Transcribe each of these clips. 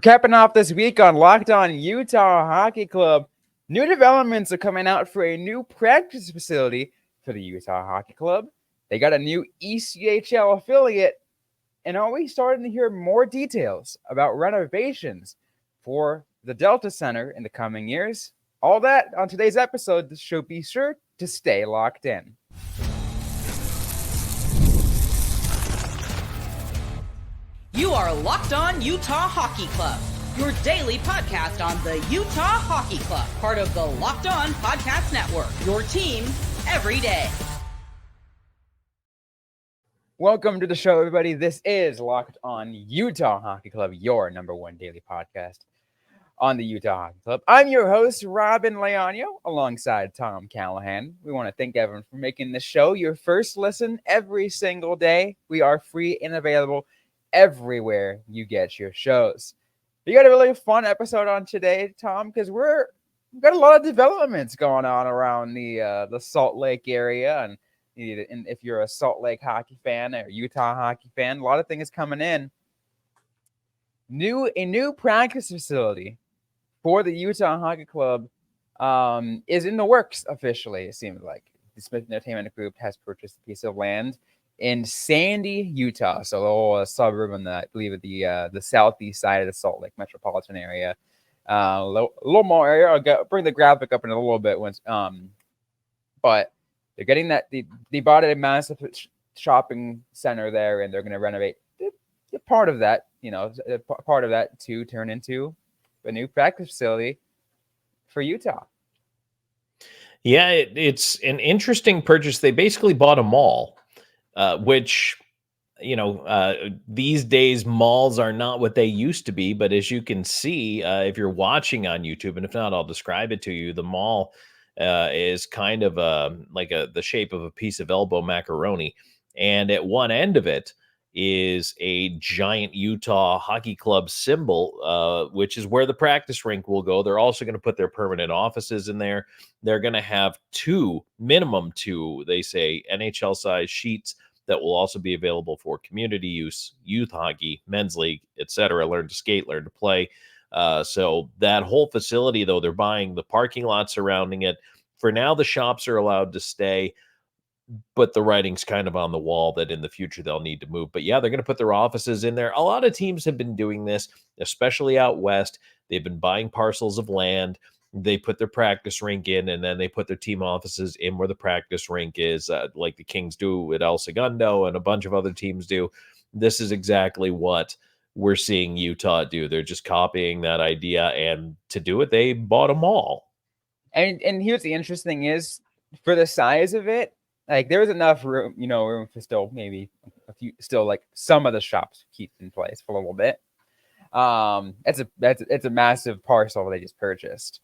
capping off this week on Locked On Utah Hockey Club. New developments are coming out for a new practice facility for the Utah Hockey Club. They got a new ECHL affiliate, and are we starting to hear more details about renovations for the Delta Center in the coming years? All that on today's episode, so be sure to stay locked in. You are Locked On Utah Hockey Club, your daily podcast on the Utah Hockey Club, part of the Locked On Podcast Network, your team every day. Welcome to the show, everybody. This is Locked On Utah Hockey Club, your number one daily podcast on the Utah Hockey Club. I'm your host, Robin Leonio, alongside Tom Callahan. We want to thank everyone for making this show your first listen every single day. We are free and available everywhere you get your shows. We got a really fun episode on today, Tom, because we've got a lot of developments going on around the Salt Lake area, and if you're a Salt Lake hockey fan or Utah hockey fan, a lot of things coming in. A new practice facility for the Utah Hockey Club is in the works officially. It seems like the Smith Entertainment Group has purchased a piece of land in Sandy, Utah, so a little suburb on I believe the southeast side of the Salt Lake metropolitan area. A little more area. I'll bring the graphic up in a little bit once. But they're getting that they bought a massive shopping center there, and they're going to renovate part of that. Part of that to turn into a new practice facility for Utah. Yeah, it's an interesting purchase. They basically bought a mall. Which, these days malls are not what they used to be. But as you can see, if you're watching on YouTube, and if not, I'll describe it to you. The mall is kind of the shape of a piece of elbow macaroni. And at one end of it is a giant Utah Hockey Club symbol, which is where the practice rink will go. They're also going to put their permanent offices in there. They're going to have minimum two, they say, NHL-sized sheets that will also be available for community use, youth hockey, men's league, etc. Learn to skate, learn to play. So that whole facility, though, they're buying the parking lot surrounding it. For now, the shops are allowed to stay, but the writing's kind of on the wall that in the future they'll need to move. But yeah, they're going to put their offices in there. A lot of teams have been doing this, especially out west. They've been buying parcels of land. They put their practice rink in, and then they put their team offices in where the practice rink is, like the Kings do at El Segundo and a bunch of other teams do. This is exactly what we're seeing Utah do. They're just copying that idea, and to do it, they bought a mall. And here's the interesting thing is, for the size of it, like there was enough room, room for still maybe like some of the shops keep in place for a little bit. It's a massive parcel they just purchased.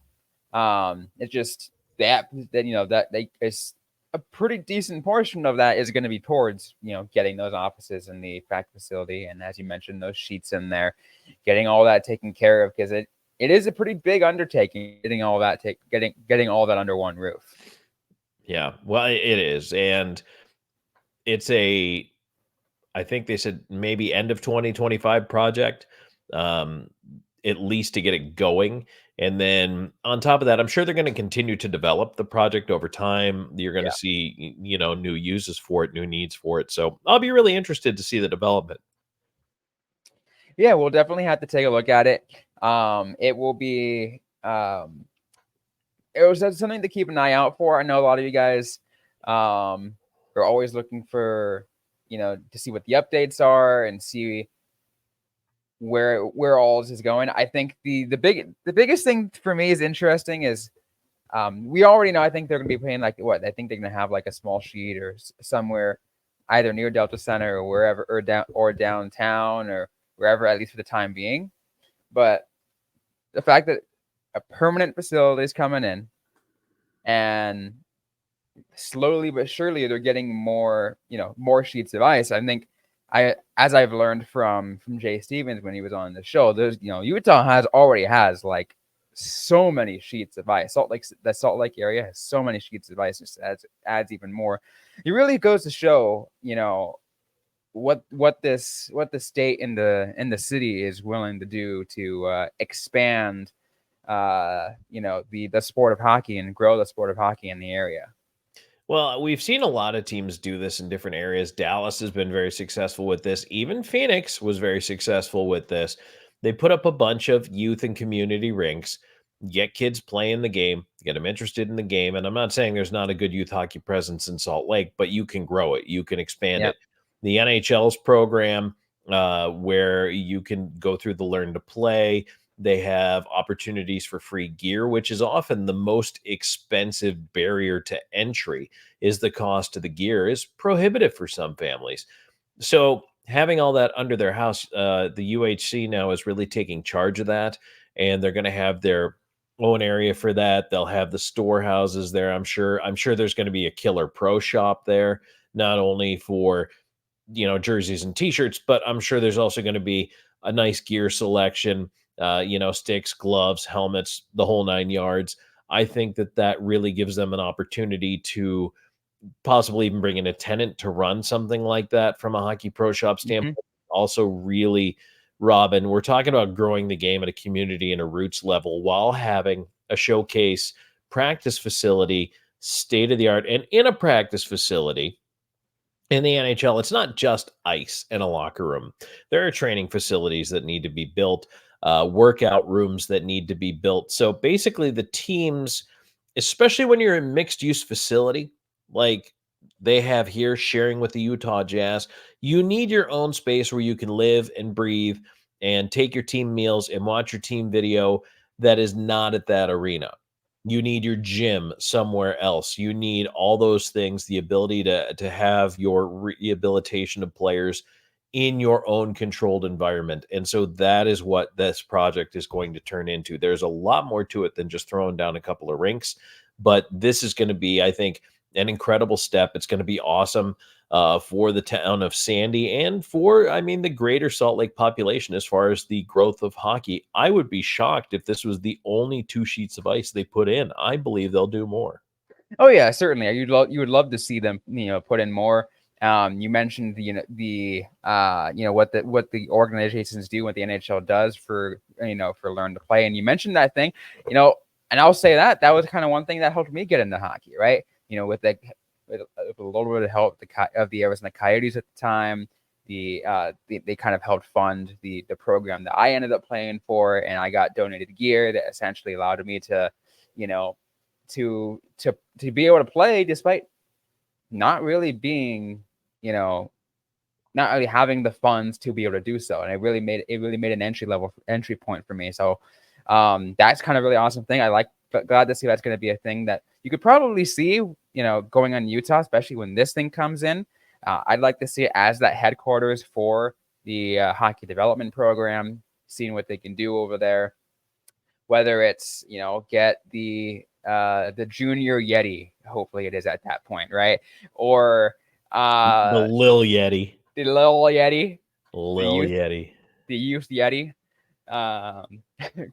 It's just that it's a pretty decent portion of that is going to be towards, getting those offices in the practice facility. And as you mentioned, those sheets in there, getting all that taken care of, because it is a pretty big undertaking, getting all that under one roof. Yeah, well, it is. And it's I think they said maybe end of 2025 project, at least to get it going. And then on top of that, I'm sure they're going to continue to develop the project over time. You're going to see, new uses for it, new needs for it. So I'll be really interested to see the development. Yeah, we'll definitely have to take a look at it. It will be, it was something to keep an eye out for. I know a lot of you guys are always looking for, to see what the updates are and see where all this is going. I think the biggest thing for me is interesting is we already know. I think they're going to be playing I think they're going to have like a small sheet or somewhere either near Delta Center or wherever or downtown or wherever, at least for the time being. But the fact that a permanent facility is coming in, and slowly but surely they're getting more sheets of ice. I think as I've learned from Jay Stevens when he was on the show, there's Utah already has like so many sheets of ice. The Salt Lake area has so many sheets of ice, just adds even more. It really goes to show, what the state in the city is willing to do to expand the sport of hockey and grow the sport of hockey in the area. Well, we've seen a lot of teams do this in different areas. Dallas has been very successful with this. Even Phoenix was very successful with this. They put up a bunch of youth and community rinks, get kids playing the game, get them interested in the game. And I'm not saying there's not a good youth hockey presence in Salt Lake, but you can grow it, you can expand Yeah. it. The NHL's program, where you can go through the learn to play. They have opportunities for free gear, which is often the most expensive barrier to entry. Is the cost of the gear is prohibitive for some families. So having all that under their house, the UHC now is really taking charge of that, and they're going to have their own area for that. They'll have the storehouses there. I'm sure. There's going to be a killer pro shop there, not only for jerseys and t-shirts, but I'm sure there's also going to be a nice gear selection, sticks, gloves, helmets, the whole 9 yards. I think that really gives them an opportunity to possibly even bring in a tenant to run something like that from a hockey pro shop standpoint. Also really, Robin, we're talking about growing the game at a community and a roots level while having a showcase practice facility, state of the art, and in a practice facility in the NHL, it's not just ice and a locker room. There are training facilities that need to be built, workout rooms that need to be built. So basically, the teams, especially when you're in mixed use facility, like they have here, sharing with the Utah Jazz, you need your own space where you can live and breathe and take your team meals and watch your team video that is not at that arena. You need your gym somewhere else. You need all those things, the ability to have your rehabilitation of players in your own controlled environment. And so that is what this project is going to turn into. There's a lot more to it than just throwing down a couple of rinks, but this is going to be, I think, an incredible step. It's going to be awesome for the town of Sandy and for, the greater Salt Lake population as far as the growth of hockey. I would be shocked if this was the only 2 sheets of ice they put in. I believe they'll do more. Oh yeah, certainly. You would love to see them, put in more. You mentioned what the organizations do, what the NHL does for learn to play, and you mentioned that thing, and I'll say that was kind of one thing that helped me get into hockey, right? With a little bit of help of the Arizona Coyotes at the time, they kind of helped fund the program that I ended up playing for, and I got donated gear that essentially allowed me to, to be able to play despite not really being, not really having the funds to be able to do so. And it really made an entry point for me. So that's kind of really awesome thing. Glad to see that's going to be a thing that you could probably see, going on Utah, especially when this thing comes in. I'd like to see it as that headquarters for the hockey development program, seeing what they can do over there. Whether it's, get the junior Yeti, hopefully it is at that point, right? Or the Lil Yeti. The Lil Yeti. Yeti. The youth Yeti.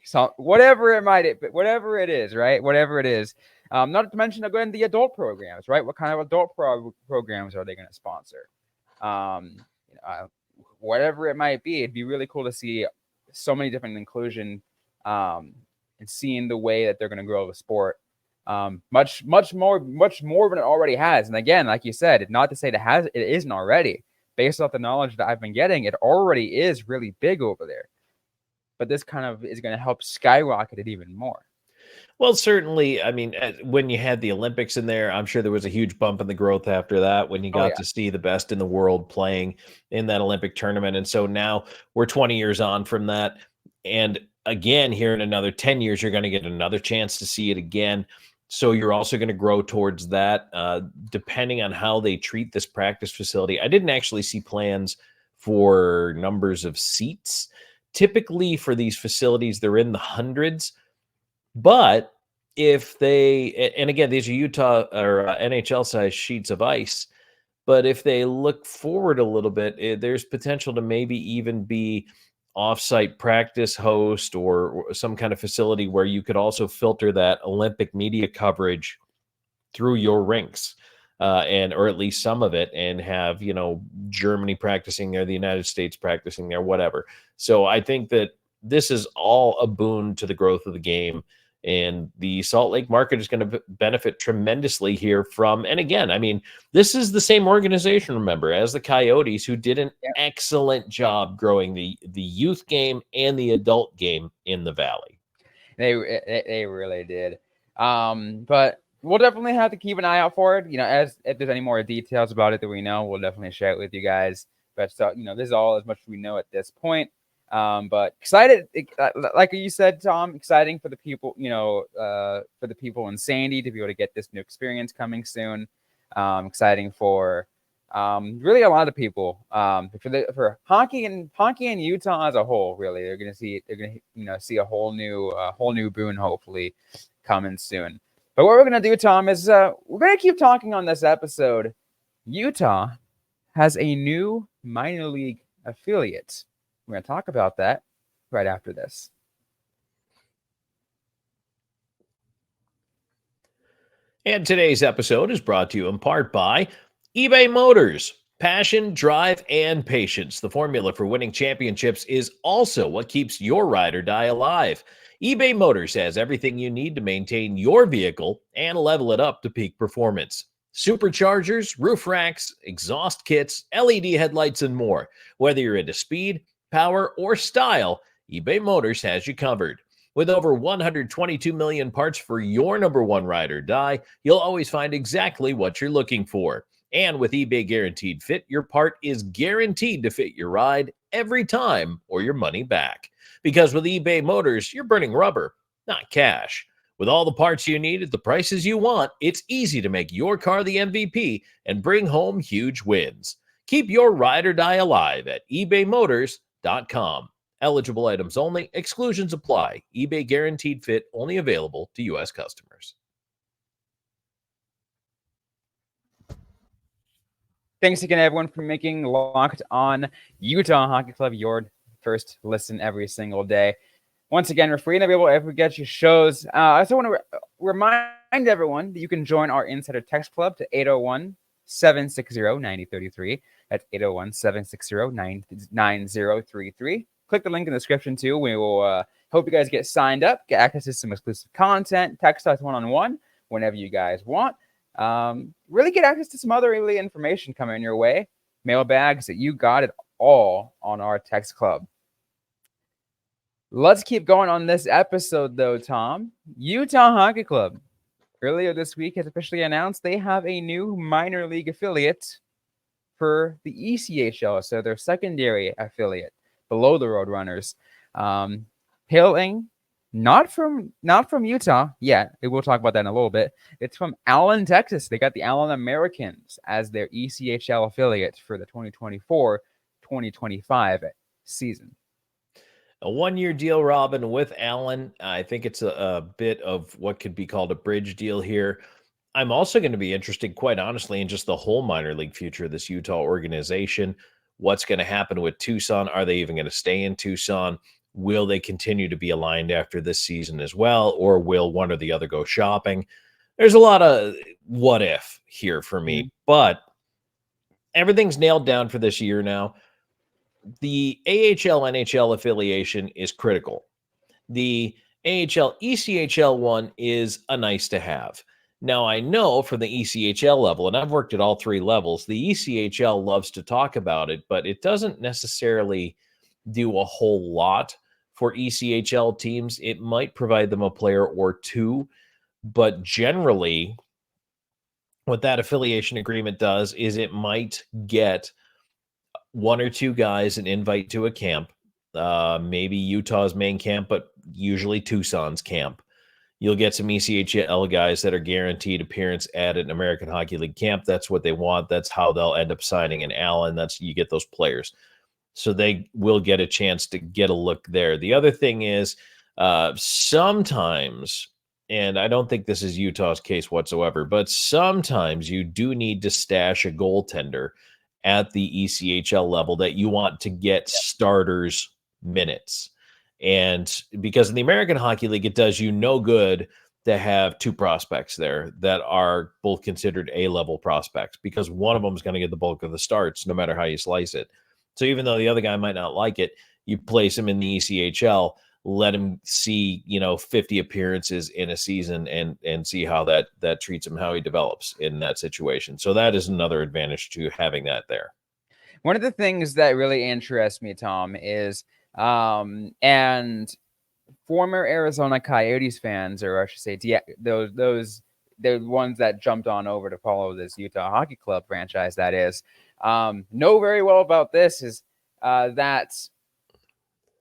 So whatever it is, right? Whatever it is. Not to mention again the adult programs, right? What kind of adult programs are they going to sponsor? Whatever it might be, it'd be really cool to see so many different inclusion, and seeing the way that they're going to grow the sport, much more than it already has. And again, like you said, not to say it isn't already. Based off the knowledge that I've been getting, it already is really big over there. But this kind of is going to help skyrocket it even more. Well, certainly. When you had the Olympics in there, I'm sure there was a huge bump in the growth after that when you got to see the best in the world playing in that Olympic tournament. And so now we're 20 years on from that. And again, here in another 10 years, you're going to get another chance to see it again. So you're also going to grow towards that, depending on how they treat this practice facility. I didn't actually see plans for numbers of seats. Typically for these facilities, they're in the hundreds. But if and again, these are Utah or NHL size sheets of ice. But if they look forward a little bit, there's potential to maybe even be offsite practice host or some kind of facility where you could also filter that Olympic media coverage through your rinks. and or at least some of it, and have Germany practicing there, the United States practicing there, whatever. So I think that this is all a boon to the growth of the game. And the Salt Lake market is going to benefit tremendously here from, and again, I mean, this is the same organization, remember, as the Coyotes, who did an excellent job growing the youth game and the adult game in the Valley. They really did. But we'll definitely have to keep an eye out for it. As if there's any more details about it that we know, we'll definitely share it with you guys. But so, this is all as much as we know at this point. But excited, like you said, Tom, exciting for the people, for the people in Sandy to be able to get this new experience coming soon. Exciting for really a lot of people. For hockey and Utah as a whole, really, they're gonna see a whole new boon hopefully coming soon. But what we're gonna do, Tom, is we're gonna keep talking on this episode. Utah has a new minor league affiliate. We're going to talk about that right after this. And today's episode is brought to you in part by eBay Motors. Passion, drive, and patience. The formula for winning championships is also what keeps your ride or die alive. eBay Motors has everything you need to maintain your vehicle and level it up to peak performance. Superchargers, roof racks, exhaust kits, LED headlights, and more. Whether you're into speed, power, or style, eBay Motors has you covered. With over 122 million parts for your number one ride or die, you'll always find exactly what you're looking for. And with eBay Guaranteed Fit, your part is guaranteed to fit your ride every time or your money back. Because with eBay Motors, you're burning rubber, not cash. With all the parts you need at the prices you want, it's easy to make your car the MVP and bring home huge wins. Keep your ride or die alive at ebaymotors.com. Eligible items only. Exclusions apply. eBay Guaranteed Fit only available to U.S. customers. Thanks again, everyone, for making Locked On Utah Hockey Club your first listen every single day. Once again, we're free and available every get your shows. I also want to remind everyone that you can join our Insider Text Club to 801-760-9033. That's 801-760-9033. Click the link in the description, too. We will hope you guys get signed up, get access to some exclusive content, text us one-on-one whenever you guys want. Really get access to some other really information coming your way. Mailbags, that you got it all on our text club. Let's keep going on this episode, though, Tom. Utah Hockey Club earlier this week has officially announced they have a new minor league affiliate for the ECHL, so their secondary affiliate below the Roadrunners, hailing not from Utah yet. We'll talk about that in a little bit. It's from Allen, Texas. They got the Allen Americans as their ECHL affiliate for the 2024-2025 season. A one-year deal, Robin, with Allen. I think it's a bit of what could be called a bridge deal here. I'm also going to be interested, quite honestly, in just the whole minor league future of this Utah organization. What's going to happen with Tucson? Are they even going to stay in Tucson? Will they continue to be aligned after this season as well? Or will one or the other go shopping? There's a lot of what if here for me, but everything's nailed down for this year now. The AHL NHL affiliation is critical. The AHL ECHL one is a nice to have. Now, I know from the ECHL level, and I've worked at all three levels, the ECHL loves to talk about it, but it doesn't necessarily do a whole lot for ECHL teams. It might provide them a player or two, but generally, what that affiliation agreement does is it might get one or two guys an invite to a camp, maybe Utah's main camp, but usually Tucson's camp. You'll get some ECHL guys that are guaranteed appearance at an American Hockey League camp. That's what they want. That's how they'll end up signing an Allen. You get those players. So they will get a chance to get a look there. The other thing is sometimes, and I don't think this is Utah's case whatsoever, but sometimes you do need to stash a goaltender at the ECHL level that you want to get starters minutes. And because in the American Hockey League, it does you no good to have two prospects there that are both considered A-level prospects, because one of them is going to get the bulk of the starts no matter how you slice it. So even though the other guy might not like it, you place him in the ECHL, let him see, 50 appearances in a season and see how that treats him, how he develops in that situation. So that is another advantage to having that there. One of the things that really interests me, Tom, is and former Arizona Coyotes fans, or I should say, those the ones that jumped on over to follow this Utah Hockey Club franchise, that is, know very well about this is that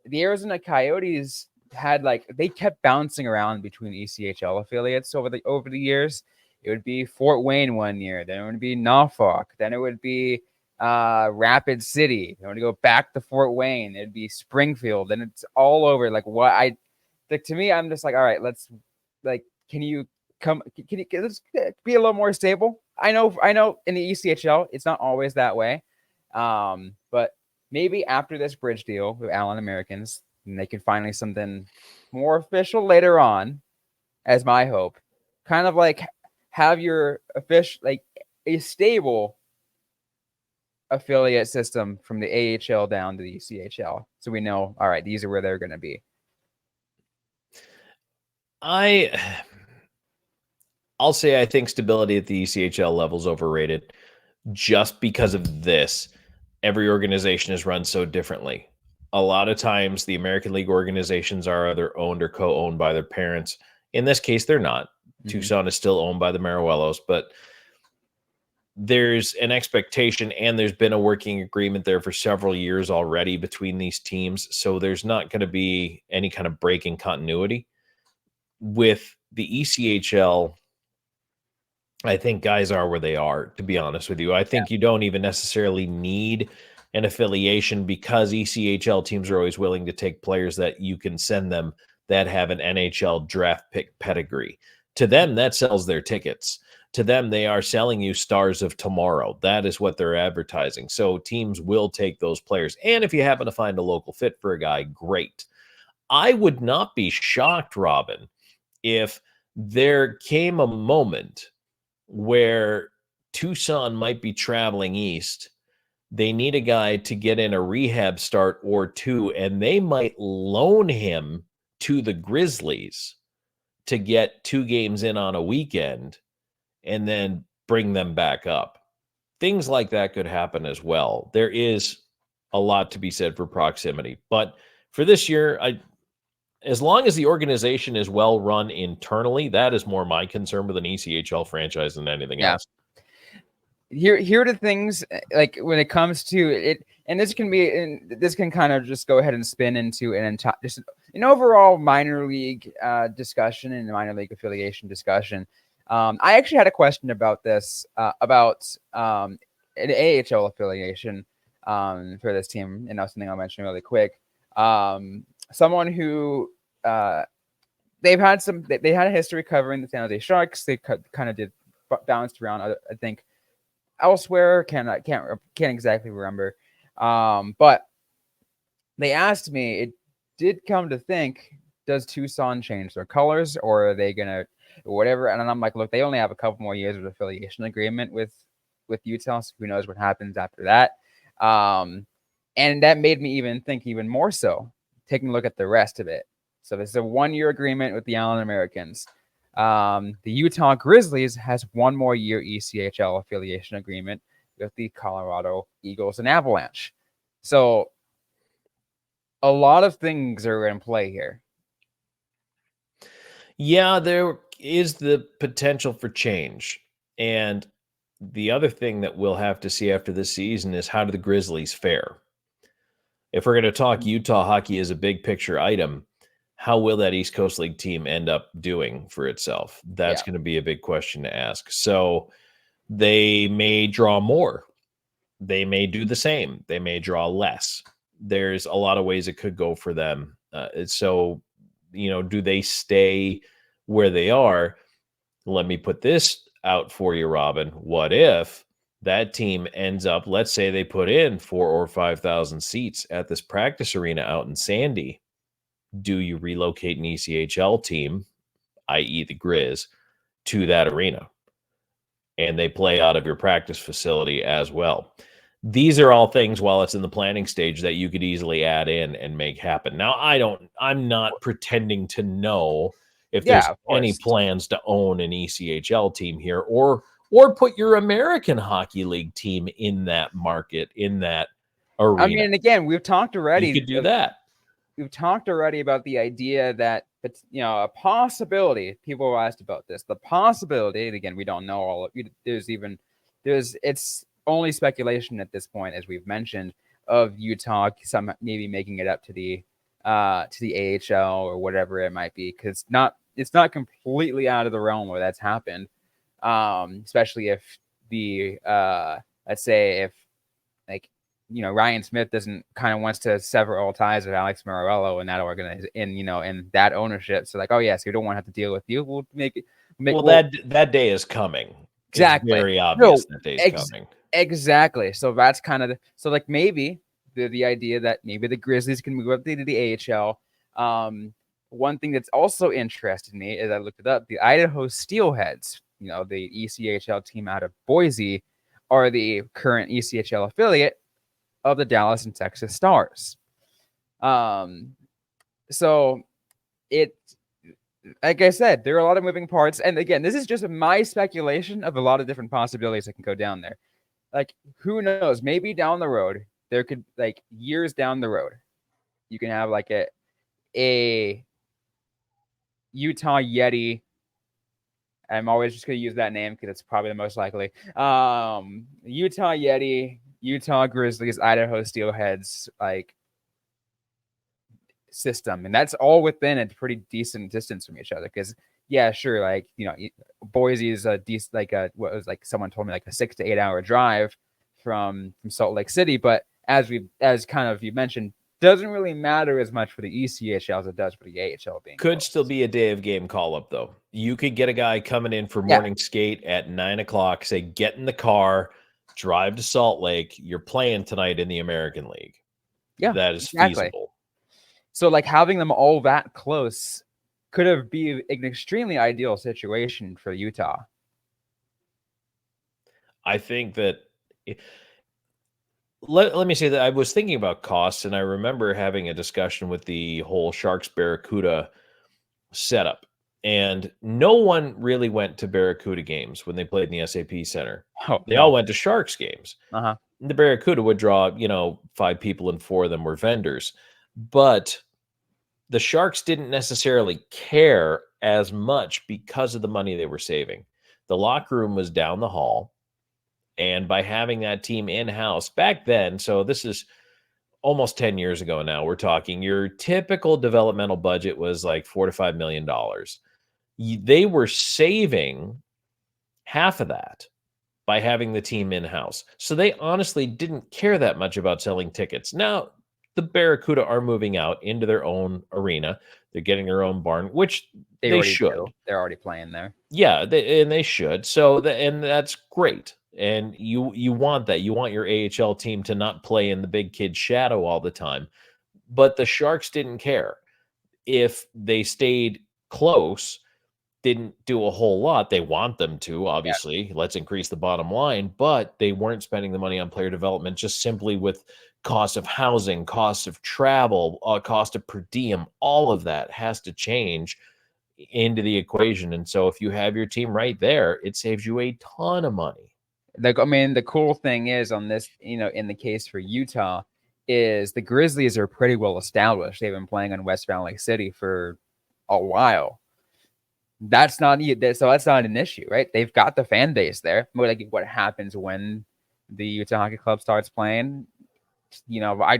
the Arizona Coyotes had they kept bouncing around between ECHL affiliates over the years. It would be Fort Wayne one year, then it would be Norfolk, then it would be Rapid City. Then to go back to Fort Wayne, it'd be Springfield, and it's all over. To me, I'm just all right, let's can you let's be a little more stable? I know in the ECHL, it's not always that way. But maybe after this bridge deal with Allen Americans, and they can finally something more official later on, as my hope, kind of have your official, a stable affiliate system from the AHL down to the ECHL. So we know, all right, these are where they're going to be. I'll say I think stability at the ECHL level is overrated just because of this. Every organization is run so differently. A lot of times the American League organizations are either owned or co-owned by their parents. In this case, they're not. Mm-hmm. Tucson is still owned by the Maruellos, but there's an expectation and there's been a working agreement there for several years already between these teams. So there's not going to be any kind of break in continuity. With the ECHL, I think guys are where they are, to be honest with you. I think you don't even necessarily need an affiliation because ECHL teams are always willing to take players that you can send them that have an NHL draft pick pedigree. To them, that sells their tickets. To them, they are selling you stars of tomorrow. That is what they're advertising. So teams will take those players. And if you happen to find a local fit for a guy, great. I would not be shocked, Robin, if there came a moment where Tucson might be traveling east. They need a guy to get in a rehab start or two, and they might loan him to the Grizzlies to get 2 games in on a weekend and then bring them back up. Things like that could happen as well. There is a lot to be said for proximity. But for this year, as long as the organization is well run internally, that is more my concern with an ECHL franchise than anything else. Here are the things when it comes to it, and this can kind of just go ahead and spin into just an overall minor league discussion and minor league affiliation discussion. I actually had a question about this about an AHL affiliation for this team, and that's something I'll mention really quick. Someone who they had a history covering the San Jose Sharks. They kind of did bounced around, I think, elsewhere. Can't exactly remember. But they asked me, it did come to think, does Tucson change their colors, or are they gonna whatever? And I'm like, look, they only have a couple more years of affiliation agreement with Utah, so who knows what happens after that. And that made me even think even more so, taking a look at the rest of it. So this is a 1-year agreement with the Allen Americans. The Utah Grizzlies has 1 more year ECHL affiliation agreement with the Colorado Eagles and Avalanche. So a lot of things are in play here. Yeah, there is the potential for change. And the other thing that we'll have to see after this season is, how do the Grizzlies fare? If we're going to talk Utah hockey as a big picture item, how will that East Coast League team end up doing for itself? That's going to be a big question to ask. So they may draw more. They may do the same. They may draw less. There's a lot of ways it could go for them. So, do they stay where they are? Let me put this out for you, Robin. What if that team ends up, let's say they put in 4,000 or 5,000 seats at this practice arena out in Sandy? Do you relocate an ECHL team i.e. the Grizz, to that arena. And they play out of your practice facility as well. These are all things, while it's in the planning stage, that you could easily add in and make happen. Now, I'm not pretending to know if Yeah, there's of any course. plans to own an ECHL team here, or put your American Hockey League team in that market, in that I arena. mean, again, we've talked You already. could do that. We've talked already about the idea that it's, a possibility. People have asked about this. The possibility, and again, we don't know all of it's only speculation at this point, as we've mentioned, of Utah some maybe making it up to the AHL or whatever it might be, because it's not completely out of the realm where that's happened. Especially if the let's say if, like, Ryan Smith doesn't kind of wants to sever all ties with Alex Morello and that in that ownership. So like, oh yes, we don't want to have to deal with you. We'll make it. That day is coming. Exactly. It's very obvious that day's coming. Exactly. So that's kind of so like maybe the idea that maybe the Grizzlies can move up to the AHL. One thing that's also interested me is I looked it up. The Idaho Steelheads, the ECHL team out of Boise, are the current ECHL affiliate of the Dallas and Texas Stars. So it, like I said, there are a lot of moving parts. And again, this is just my speculation of a lot of different possibilities that can go down there. Like, who knows? Maybe down the road, there could, like, years down the road, you can have like a Utah Yeti. I'm always just going to use that name because it's probably the most likely. Utah Yeti, Utah Grizzlies, Idaho Steelheads, like, system, and that's all within a pretty decent distance from each other. Because yeah, sure, like, Boise is a decent, like, what was, like, someone told me, like, a 6 to 8 hour drive from Salt Lake City. But as kind of you mentioned, doesn't really matter as much for the ECHL as it does for the AHL being Could close. still be a day of game call up, though. You could get a guy coming in for morning skate at 9 o'clock, say, get in the car, drive to Salt Lake. You're playing tonight in the American League. Yeah, that is exactly. feasible. So, like, having them all that close could have been an extremely ideal situation for Utah. I think that let me say that I was thinking about costs, and I remember having a discussion with the whole Sharks Barracuda setup, and no one really went to Barracuda games when they played in the SAP Center. They all went to Sharks games. The Barracuda would draw, 5 people, and 4 of them were vendors. But the Sharks didn't necessarily care as much because of the money they were saving. The locker room was down the hall. And by having that team in-house back then, so this is almost 10 years ago now, we're talking, your typical developmental budget was like $4 to $5 million. They were saving half of that by having the team in-house. So they honestly didn't care that much about selling tickets. Now, the Barracuda are moving out into their own arena. They're getting their own barn, which they should. Do. They're already playing there. Yeah, they should. So, and that's great. And you want that. You want your AHL team to not play in the big kid shadow all the time. But the Sharks didn't care. If they stayed close, didn't do a whole lot. They want them to, obviously. Yeah. Let's increase the bottom line. But they weren't spending the money on player development, just simply with cost of housing, cost of travel, cost of per diem. All of that has to change into the equation. And so if you have your team right there, it saves you a ton of money. The cool thing is on this, in the case for Utah, is the Grizzlies are pretty well established. They've been playing in West Valley City for a while. That's not an issue, right? They've got the fan base there. Like, what happens when the Utah Hockey Club starts playing? I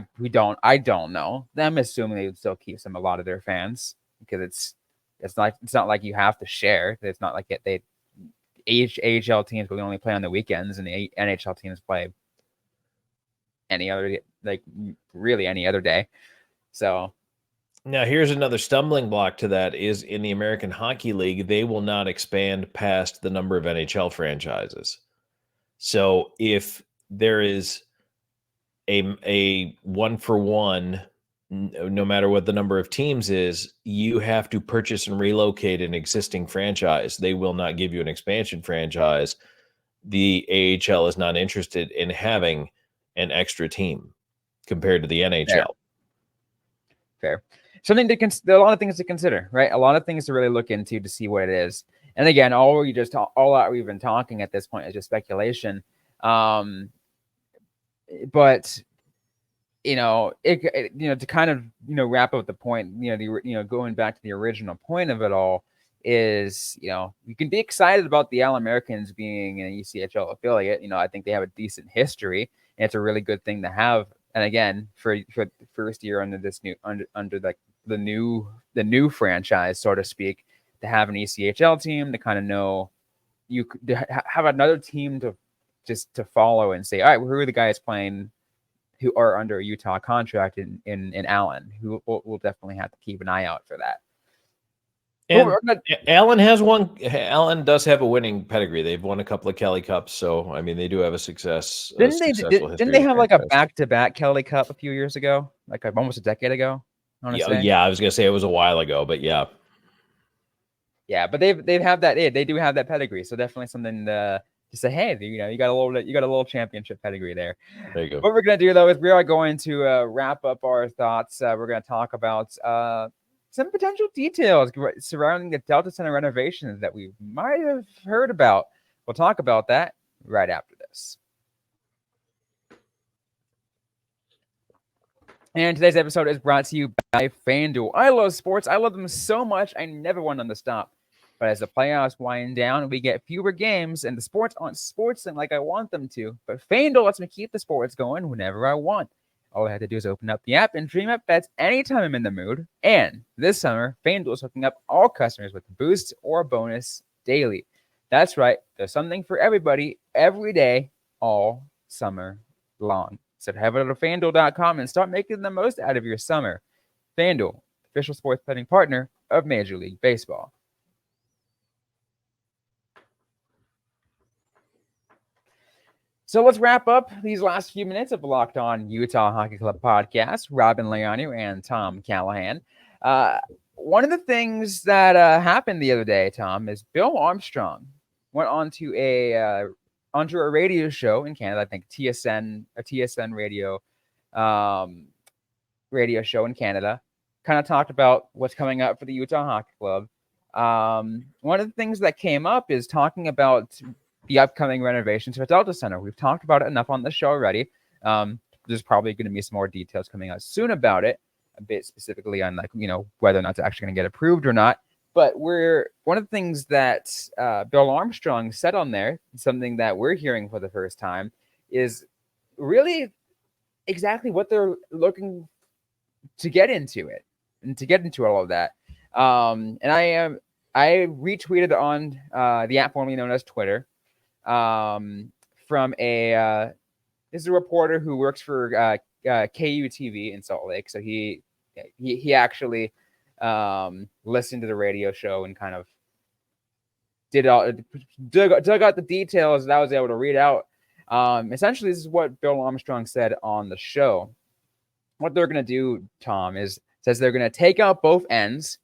don't know. I'm assuming they would still keep a lot of their fans, because it's not like you have to share. It's not like they AHL teams will only play on the weekends, and the NHL teams play any other day. So now here's another stumbling block to that is in the American Hockey League, they will not expand past the number of NHL franchises. So if there is a 1-for-1 no matter what the number of teams is, you have to purchase and relocate an existing franchise. They will not give you an expansion franchise. The AHL is not interested in having an extra team compared to the NHL. Fair. Something to there are a lot of things to consider, right? A lot of things to really look into to see what it is. And again, all that we've been talking at this point is just speculation. But to kind of wrap up the point, going back to the original point of it all is, you can be excited about the All Americans being an ECHL affiliate. I think they have a decent history, and it's a really good thing to have. And again, for the first year under this under the new franchise, so to speak, to have an ECHL team, to kind of know you could have another team to follow and say, all right, who are the guys playing who are under a Utah contract in Allen? Who we'll definitely have to keep an eye out for that. And Allen does have a winning pedigree. They've won a couple of Kelly Cups, so I mean they do have a successful history. Didn't they have like a back-to-back Kelly Cup a few years ago, like almost a decade ago? Yeah, I was gonna say it was a while ago, but yeah, but they've have that. They do have that pedigree, so definitely something to say. Hey, you got a little championship pedigree there. There you go. What we're gonna do though is we are going to wrap up our thoughts. We're gonna talk about some potential details surrounding the Delta Center renovations that we might have heard about. We'll talk about that right after this. And today's episode is brought to you by FanDuel. I love sports. I love them so much. I never want them to stop. But as the playoffs wind down, we get fewer games, and the sports aren't sportsing like I want them to. But FanDuel lets me keep the sports going whenever I want. All I have to do is open up the app and dream up bets anytime I'm in the mood. And this summer, FanDuel is hooking up all customers with boosts or bonus daily. That's right. There's something for everybody every day, all summer long. So head over to FanDuel.com and start making the most out of your summer. FanDuel, official sports betting partner of Major League Baseball. So let's wrap up these last few minutes of the Locked On Utah Hockey Club podcast. Robin Leoni and Tom Callahan. One of the things that happened the other day, Tom, is Bill Armstrong went onto a radio show in Canada. I think TSN radio show in Canada. Kind of talked about what's coming up for the Utah Hockey Club. One of the things that came up is talking about the upcoming renovations for Delta Center. We've talked about it enough on the show already. There's probably going to be some more details coming out soon about it, a bit specifically on whether or not it's actually going to get approved or not. But one of the things that Bill Armstrong said on there, something that we're hearing for the first time, is really exactly what they're looking to get into it and to get into all of that. And I retweeted on the app formerly known as Twitter. From this is a reporter who works for KU TV in Salt Lake. So he actually listened to the radio show and kind of dug out the details that I was able to read out. Essentially, this is what Bill Armstrong said on the show. What they're going to do, Tom, says they're going to take out both ends,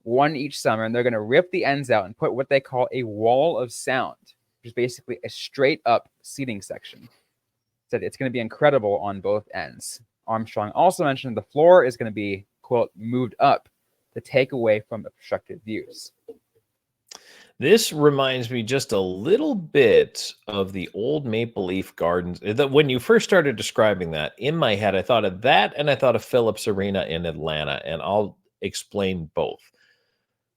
one each summer, and they're going to rip the ends out and put what they call a wall of sound, which is basically a straight up seating section. Said it's going to be incredible on both ends. Armstrong also mentioned the floor is going to be, quote, moved up to take away from obstructed views. This reminds me just a little bit of the old Maple Leaf Gardens. When you first started describing that, in my head, I thought of that and I thought of Phillips Arena in Atlanta, and I'll explain both.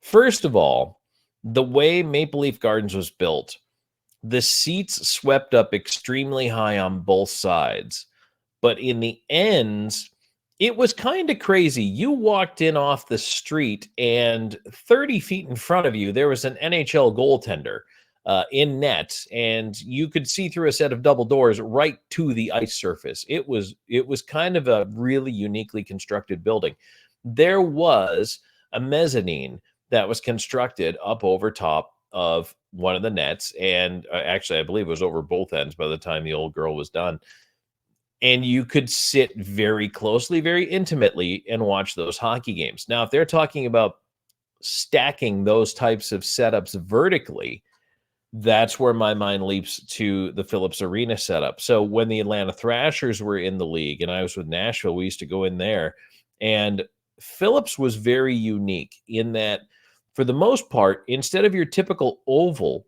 First of all, the way Maple Leaf Gardens was built, the seats swept up extremely high on both sides, but in the ends, it was kind of crazy. You walked in off the street, and 30 feet in front of you, there was an NHL goaltender in net, and you could see through a set of double doors right to the ice surface. It was kind of a really uniquely constructed building. There was a mezzanine that was constructed up over top of one of the nets, and actually, I believe it was over both ends by the time the old girl was done. and you could sit very closely, very intimately, and watch those hockey games. Now, if they're talking about stacking those types of setups vertically, that's where my mind leaps to the Phillips Arena setup. So when the Atlanta Thrashers were in the league and I was with Nashville, we used to go in there, and Phillips was very unique in that, for the most part, instead of your typical oval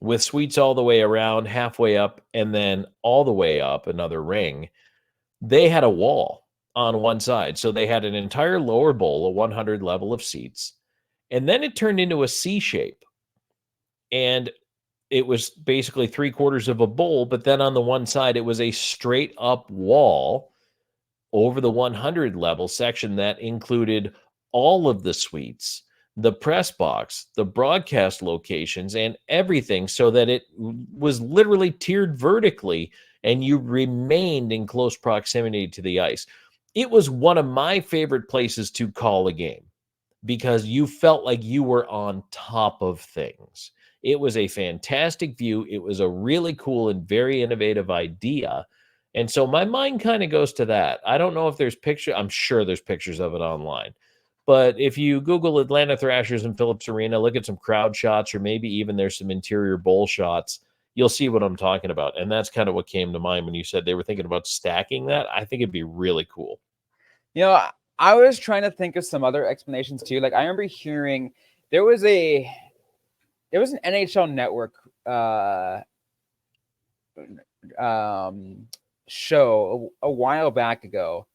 with suites all the way around, halfway up, and then all the way up another ring, they had a wall on one side. So they had an entire lower bowl, a 100 level of seats, and then it turned into a C shape. And it was basically 3/4 of a bowl, but then on the one side, it was a straight up wall over the 100 level section that included all of the suites, the press box, the broadcast locations, and everything, so that it was literally tiered vertically and you remained in close proximity to the ice. It was one of my favorite places to call a game because you felt like you were on top of things. It was a fantastic view. It was a really cool and very innovative idea. And so my mind kind of goes to that. I don't know if there's pictures. I'm sure there's pictures of it online. But if you Google Atlanta Thrashers and Phillips Arena, look at some crowd shots, or maybe even there's some interior bowl shots, you'll see what I'm talking about. And that's kind of what came to mind when you said they were thinking about stacking that. I think it'd be really cool. I was trying to think of some other explanations too. Like I remember hearing there was an NHL Network show a while back ago.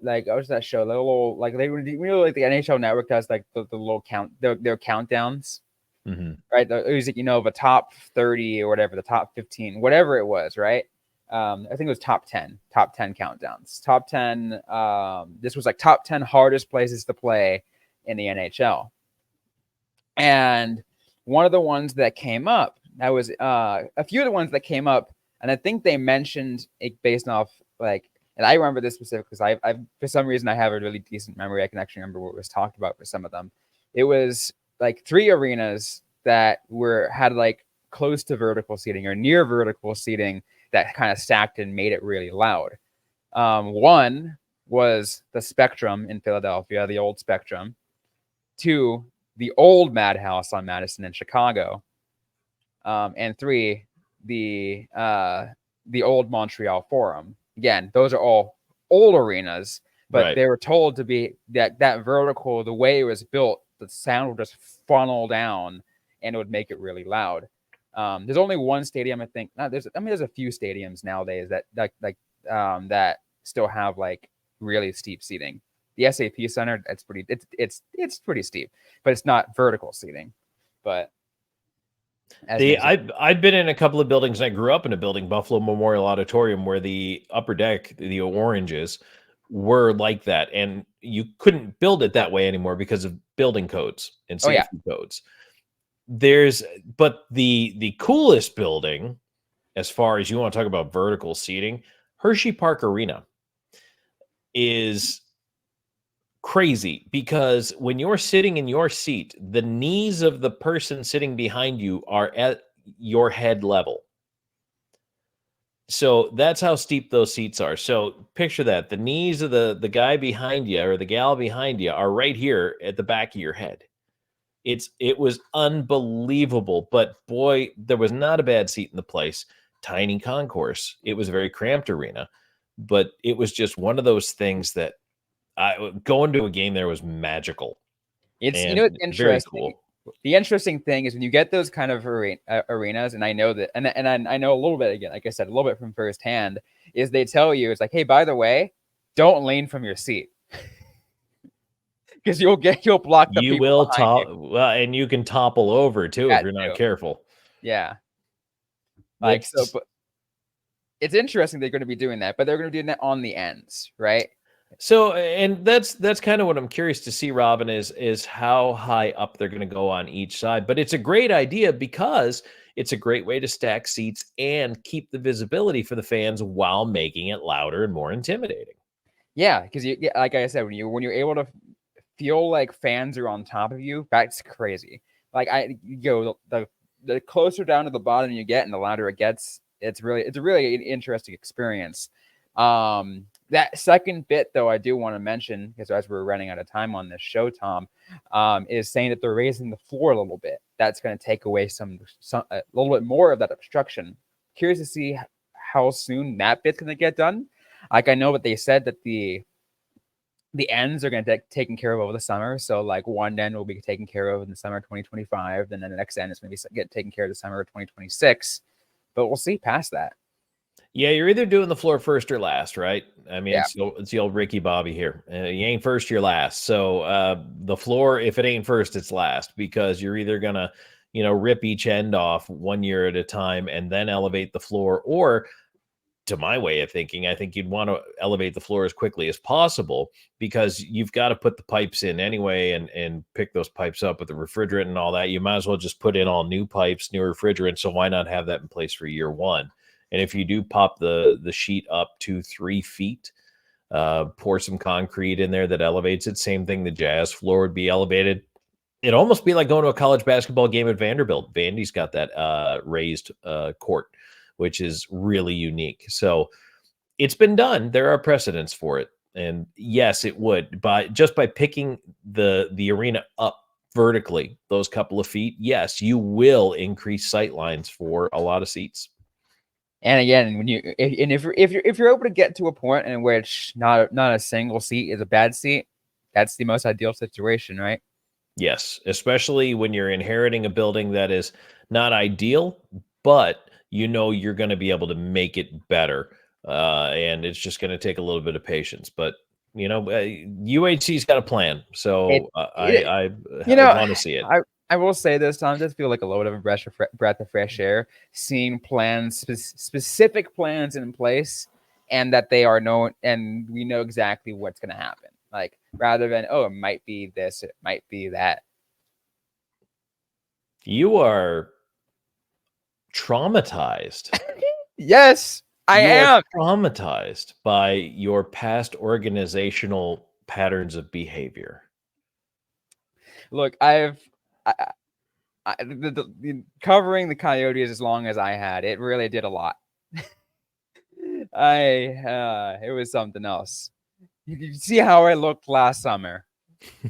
Like, what was that show? The little, like, they were like the NHL Network does like the little their countdowns, right? It was, the top 30 or whatever, the top 15, whatever it was, right? I think it was top 10 countdowns. Top 10. This was like top 10 hardest places to play in the NHL. And one of the ones that came up, that was a few of the ones that came up, and I think they mentioned it based off like, and I remember this specifically because I for some reason I have a really decent memory. I can actually remember what was talked about for some of them. It was like 3 arenas that had like close to vertical seating or near vertical seating that kind of stacked and made it really loud. One was the Spectrum in Philadelphia, the old Spectrum. 2, the old Madhouse on Madison in Chicago. And 3, the old Montreal Forum. Again, those are all old arenas, but Right. they were told to be that vertical, the way it was built, the sound would just funnel down and it would make it really loud. There's only one stadium, I think. There's a few stadiums nowadays that still have like really steep seating. The SAP Center, it's pretty steep, but it's not vertical seating. But I've been in a couple of buildings. I grew up in a building, Buffalo Memorial Auditorium, where the upper deck, the oranges, were like that, and you couldn't build it that way anymore because of building codes and safety codes. But the coolest building, as far as you want to talk about vertical seating, Hershey Park Arena is crazy, because when you're sitting in your seat, the knees of the person sitting behind you are at your head level. So that's how steep those seats are. So picture that. The knees of the guy behind you or the gal behind you are right here at the back of your head. It was unbelievable, but boy, there was not a bad seat in the place. Tiny concourse. It was a very cramped arena, but it was just one of those things that going to a game there was magical. It's and very cool. The interesting thing is when you get those kind of arenas, and I know that, and I know a little bit, again, like I said, a little bit from firsthand, is they tell you, it's like, hey, by the way, don't lean from your seat because you'll block the You people will behind you. well, and you can topple over too if you're not careful. Yeah, like so, but it's interesting they're going to be doing that, but they're going to be doing that on the ends, right? So, and that's kind of what I'm curious to see, Robin, is how high up they're going to go on each side. But it's a great idea because it's a great way to stack seats and keep the visibility for the fans while making it louder and more intimidating. Yeah, because like I said, when you're able to feel like fans are on top of you, that's crazy. Like the closer down to the bottom you get and the louder it gets, it's a really interesting experience. That second bit, though, I do want to mention, because as we're running out of time on this show, Tom, is saying that they're raising the floor a little bit. That's going to take away some a little bit more of that obstruction. Curious to see how soon that bit's going to get done. Like, I know what they said, that the ends are going to get taken care of over the summer. So, like, one end will be taken care of in the summer of 2025, and then the next end is going to be get taken care of the summer of 2026. But we'll see past that. Yeah, you're either doing the floor first or last, right? I mean, Yeah. it's the old Ricky Bobby here. You ain't first, you're last. So the floor, if it ain't first, it's last, because you're either gonna, rip each end off 1 year at a time and then elevate the floor, or, to my way of thinking, I think you'd want to elevate the floor as quickly as possible, because you've got to put the pipes in anyway and pick those pipes up with the refrigerant and all that. You might as well just put in all new pipes, new refrigerant. So why not have that in place for year one? And if you do pop the sheet up to 3 feet, pour some concrete in there that elevates it. Same thing, the Jazz floor would be elevated. It'd almost be like going to a college basketball game at Vanderbilt. Vandy's got that raised court, which is really unique. So it's been done. There are precedents for it. And yes, it would. Just by picking the arena up vertically, those couple of feet, yes, you will increase sight lines for a lot of seats. And again, if you're able to get to a point in which not a single seat is a bad seat, that's the most ideal situation, right? Yes, especially when you're inheriting a building that is not ideal, but you're going to be able to make it better, and it's just going to take a little bit of patience. But UHC's got a plan, so I want to see it. I will say this, Tom, it does feel like a load of a breath of fresh air, seeing plans, specific plans in place, and that they are known, and we know exactly what's going to happen. Like, rather than, it might be this, it might be that. You are traumatized. Yes, I am traumatized by your past organizational patterns of behavior. Look, covering the Coyotes as long as I had, it really did a lot. It was something else. You see how I looked last summer.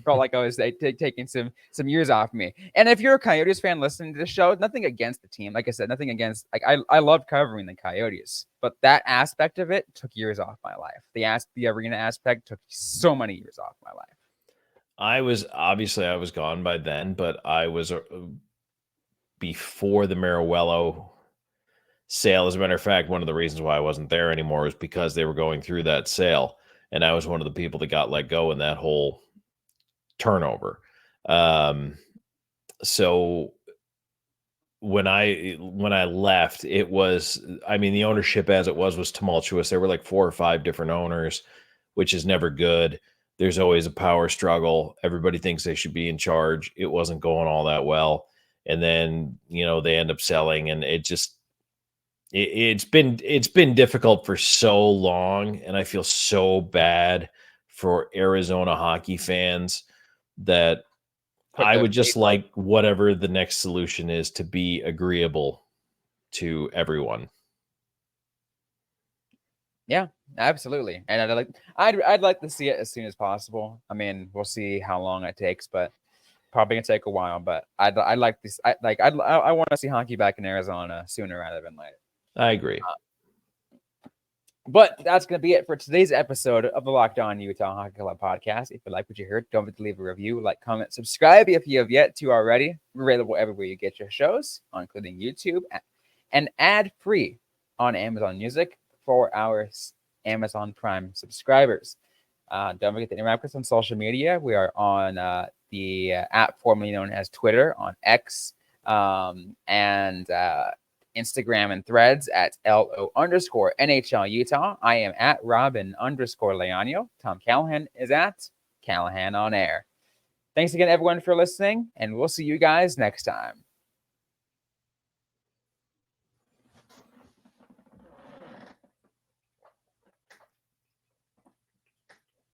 Felt like I was taking some years off me. And if you're a Coyotes fan listening to this show, nothing against the team. Like I said, nothing against. Like, I love covering the Coyotes, but that aspect of it took years off my life. The arena aspect took so many years off my life. I was gone by then, but I was before the Mariuello sale. As a matter of fact, one of the reasons why I wasn't there anymore was because they were going through that sale, and I was one of the people that got let go in that whole turnover. So when I left, it was, the ownership as it was tumultuous. There were like 4 or 5 different owners, which is never good. There's always a power struggle. Everybody thinks they should be in charge. It wasn't going all that well. And then, they end up selling, and it's been difficult for so long. And I feel so bad for Arizona hockey fans that I would just like whatever the next solution is to be agreeable to everyone. Yeah, absolutely. And I'd like to see it as soon as possible. I mean, we'll see how long it takes, but probably gonna take a while. But I'd like this. I want to see hockey back in Arizona sooner rather than later. I agree. But that's going to be it for today's episode of the Locked On Utah Hockey Club podcast. If you like what you heard, don't forget to leave a review, like, comment, subscribe if you have yet to already. We're available everywhere you get your shows, including YouTube, and ad-free on Amazon Music for our Amazon Prime subscribers. Don't forget to interact with us on social media. We are on the app formerly known as Twitter, on X, and Instagram and Threads at LO_NHL Utah. I am at Robin_Leonio. Tom Callahan is at Callahan on Air. Thanks again, everyone, for listening, and we'll see you guys next time.